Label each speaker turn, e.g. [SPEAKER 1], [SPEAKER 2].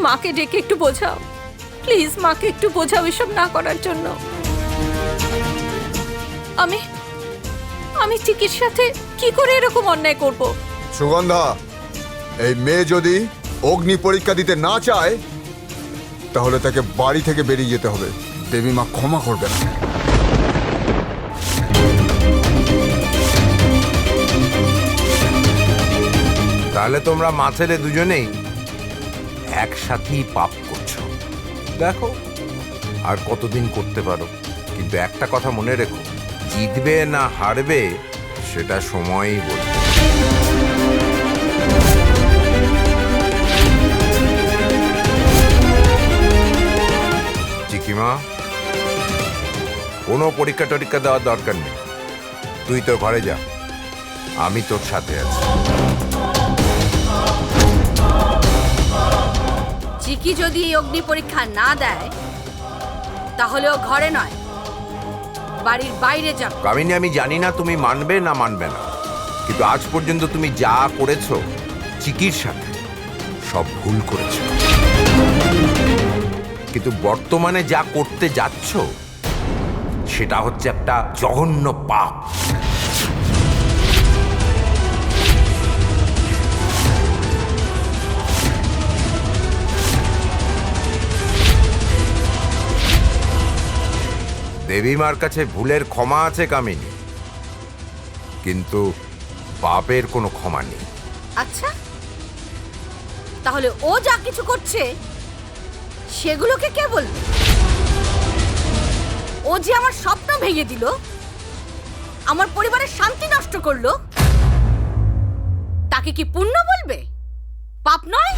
[SPEAKER 1] মাকে ডেকে একটু বোঝাও, প্লিজ মাকে একটু বোঝাও এসব না করার জন্য। আমি আমি চিকির সাথে কি করে এরকম অন্যায় করব?
[SPEAKER 2] সুগন্ধা, এই মেয়ে যদি অগ্নি পরীক্ষা দিতে না চায় তাহলে তাকে বাড়ি থেকে বেরিয়ে যেতে হবে। দেবী মা ক্ষমা করবে না।
[SPEAKER 3] তাহলে তোমরা মা ছেলে দুজনেই একসাথেই পাপ করছো। দেখো আর কতদিন করতে পারো, কিন্তু একটা কথা মনে রেখো, জিতবে না হারবে সেটা সময়ই বলবে। চিকিমা, কোনো পরীক্ষা টরীক্ষা দেওয়ার দরকার নেই, তুই তোর ঘরে যা, আমি তোর সাথে আছি।
[SPEAKER 4] চিকি যদি এই অগ্নি পরীক্ষা না দেয় তাহলে ও ঘরে নয়, বাড়ির বাইরে যাবে।
[SPEAKER 3] কামিনী, আমি জানি না তুমি মানবে না মানবে না, কিন্তু আজ পর্যন্ত তুমি যা করেছো চিকির সাথে সব ভুল করেছো, কিন্তু বর্তমানে যা করতে যাচ্ছ সেটা হচ্ছে একটা জঘন্য পাপ। দেবী মার কাছে ভুলের ক্ষমা আছে কামিনী, কিন্তু পাপের কোনো ক্ষমা নেই।
[SPEAKER 4] আচ্ছা, তাহলে ও যা কিছু করছে সেগুলোকে কে বলবে? ও যে আমার স্বপ্ন ভেঙে দিল, আমার পরিবারের শান্তি নষ্ট করলো, তাকে কি পুণ্য বলবে, পাপ নয়?